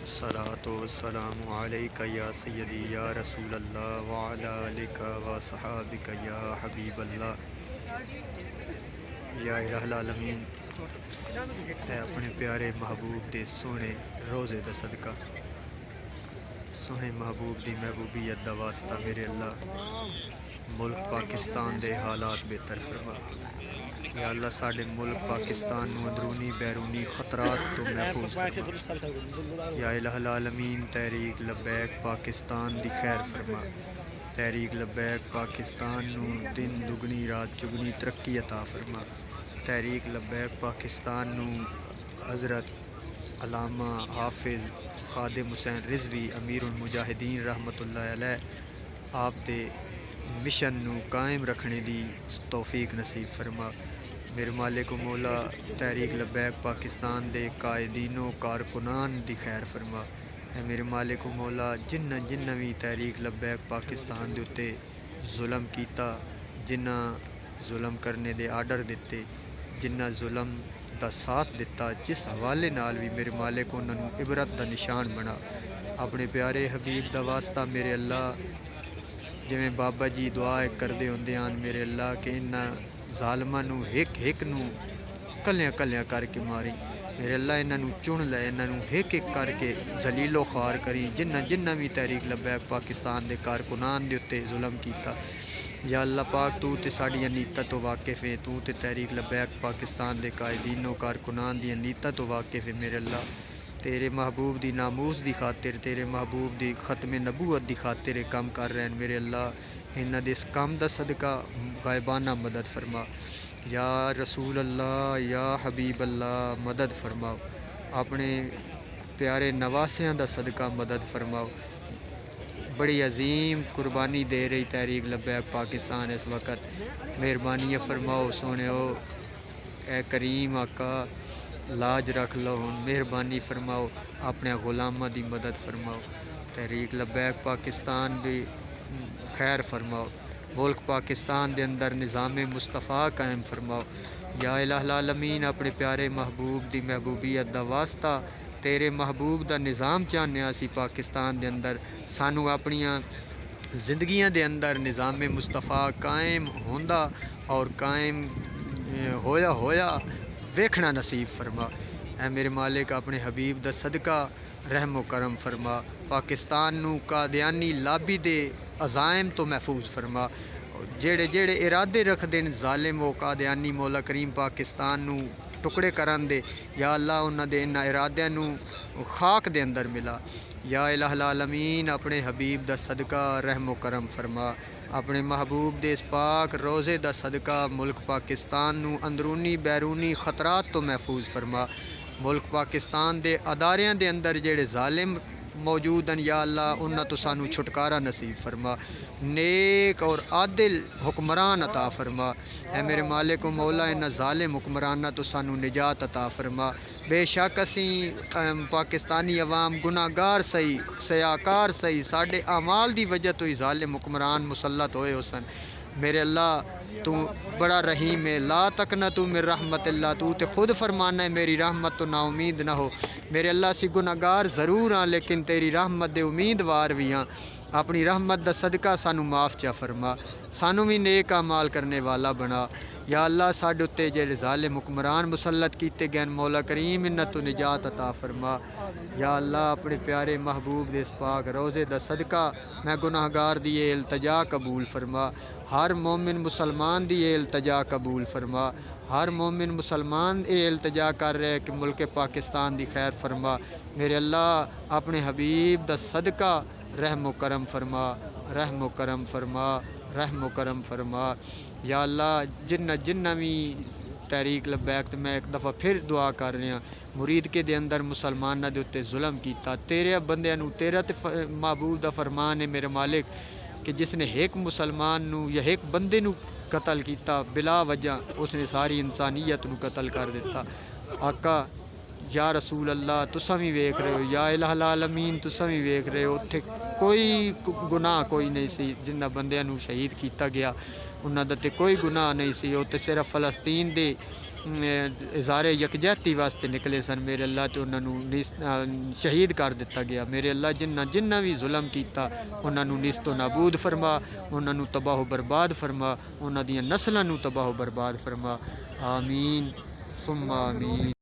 الصلاة والسلام علیکہ یا سیدی یا رسول اللہ وعلی آلک و صحابک یا حبیب اللہ یا الہ العالمین۔ اے اپنے پیارے محبوب دے سونے روزے دا صدقہ، سونے محبوب دی محبوبیت دا واسطہ میرے اللہ ملک پاکستان دے حالات بہتر فرما۔ یا اللہ ساڈے ملک پاکستان نو اندرونی بیرونی خطرات تو محفوظ فرما۔ یا الہ العالمین تحریک لبیک پاکستان دی خیر فرما۔ تحریک لبیک پاکستان نو دن دگنی رات چگنی ترقی عطا فرما۔ تحریک لبیک پاکستان نو حضرت علامہ حافظ خادم حسین رضوی امیر المجاہدین رحمۃ اللہ علیہ آپ دے مشن نو قائم رکھنے دی توفیق نصیب فرما۔ میرے مالک و مولا تحریک لبیک پاکستان دے قائدین و کارکنان دی خیر فرما۔ اے میرے مالک و مولا جنہ بھی تحریک لبیک پاکستان دے اتے ظلم کیتا، جنہ ظلم کرنے دے آرڈر دیتے، جنہ ظلم دا ساتھ دیتا، جس حوالے نال بھی میرے مالک انہاں نوں عبرت دا نشان بنا۔ اپنے پیارے حبیب دا واسطہ میرے اللہ جویں بابا جی دعا کردے ہوندے ہن میرے اللہ کہ انہاں ظالماں نوں ہک نوں کلیاں کر کے ماری میرے اللہ، انہاں نوں چن لے، انہاں نوں ہک کر کے ذلیل و خوار کری جنہ بھی تحریک لبیک پاکستان دے کارکنان دے اتے ظلم کیتا۔ یا اللہ پاک تو تے ساڈیاں نیتاں تو واقف ہے، تو تے تحریک لبیک پاکستان دے قائدین و کارکنان دیاں نیتاں تو واقف ہے میرے اللہ۔ تیرے محبوب دی ناموس دی خاطر، تیرے محبوب دی ختم نبوت دی خاطر کام کر رہے ہیں میرے اللہ، انہاں دے اس کام دا صدقہ غائبانہ مدد فرما۔ یا رسول اللہ یا حبیب اللہ مدد فرماؤ، اپنے پیارے نواسیاں دا صدقہ مدد فرماؤ۔ بڑی عظیم قربانی دے رہی تحریک لبیک پاکستان اس وقت، مہربانی فرماؤ سونےو، اے کریم آقا لاج رکھ لو، مہربانی فرماؤ اپنے غلاماں دی مدد فرماؤ۔ تحریک لبیک پاکستان دی خیر فرماؤ، ملک پاکستان دے اندر نظام مصطفیٰ قائم فرماؤ۔ یا الہ العالمین اپنے پیارے محبوب دی محبوبیت دا واسطہ تیرے محبوب دا نظام چاہنے اسی پاکستان دے اندر، سانو اپنیاں زندگیاں دے اندر نظام مصطفیٰ قائم ہوندا اور قائم ہویا ویکھنا نصیب فرما۔ اے میرے مالک اپنے حبیب دا صدقہ رحم و کرم فرما، پاکستان نو قادیانی لابی دے عزائم تو محفوظ فرما۔ جڑے ارادے رکھ دین ظالم و قادیانی مولا کریم پاکستان نو ٹکڑے کرن دے، یا اللہ انہاں دے انہاں ارادیاں نو خاک دے اندر ملا۔ یا الہ العالمین اپنے حبیب دا صدقہ رحم و کرم فرما، اپنے محبوب دے اس پاک روزے دا صدقہ ملک پاکستان نو اندرونی بیرونی خطرات تو محفوظ فرما۔ ملک پاکستان دے اداریاں دے اندر جڑے ظالم موجود ہیں یا اللہ انہاں تو سانو چھٹکارا نصیب فرما، نیک اور عادل حکمران عطا فرما۔ اے میرے مالک و مولا انہاں ظالم حکمراناں تو سانو نجات عطا فرما۔ بے شک اسیں پاکستانی عوام گناہگار سہی سیاکار سہی، ساڈے اعمال دی وجہ تو ہی ظالم حکمران مسلط ہوئے ہو سن میرے اللہ۔ تو بڑا رحیم ہے، لا تقنطوا من رحمت اللہ، تو تے خود فرمانا ہے میری رحمت تو نا امید نہ ہو میرے اللہ۔ اسی گناہگار ضرور ہاں لیکن تیری رحمت دے امیدوار بھی ہاں، اپنی رحمت دا صدقہ سانو معاف چا فرما، سانو بھی نیک اعمال کرنے والا بنا۔ یا اللہ ساڈے اتے جڑے ظالم حکمران مسلط کیتے گئے مولا کریم انہاں تو نجات عطا فرما۔ یا اللہ اپنے پیارے محبوب دے اس پاک روزے دا صدقہ میں گناہگار دی التجا قبول فرما، ہر مومن مسلمان دی التجا قبول فرما، ہر مومن مسلمان التجا کر رہے کہ ملک پاکستان دی خیر فرما میرے اللہ۔ اپنے حبیب دا صدقہ رحم و کرم فرما، رحم و کرم فرما، رحم و کرم فرما۔ یا اللہ جنہ بھی تحریک لبیک میں ایک دفعہ پھر دعا کر رہے ہیں مرید کے دے اندر مسلمانہ دے اتے ظلم کیتا، تیرے بندے نو تیرا تے معبود دا فرمان ہے میرے مالک کہ جس نے ایک مسلمان نو یا ایک بندے نو قتل کیتا بلا وجہ اس نے ساری انسانیت نو قتل کر دیتا۔ آقا یا رسول اللہ تساں بھی ویکھ رہے ہو، یا الہ العالمین تساں بھی ویکھ رہے ہو، اتھے کوئی گناہ کوئی نہیں سی جنہ بندیاں نو شہید کیتا گیا، انہاں دا تے کوئی گناہ نہیں سی، وہ تے صرف فلسطین دے اظہار یکجہتی واسطے نکلے سن میرے اللہ، تو انہاں نو شہید کر دتا گیا میرے اللہ۔ جنہ بھی ظلم کیتا انہاں نو نیست و نابود فرما، انہاں نو تباہ و برباد فرما، انہاں دیاں نسلاں نو تباہ و برباد فرما، آمین ثم آمین۔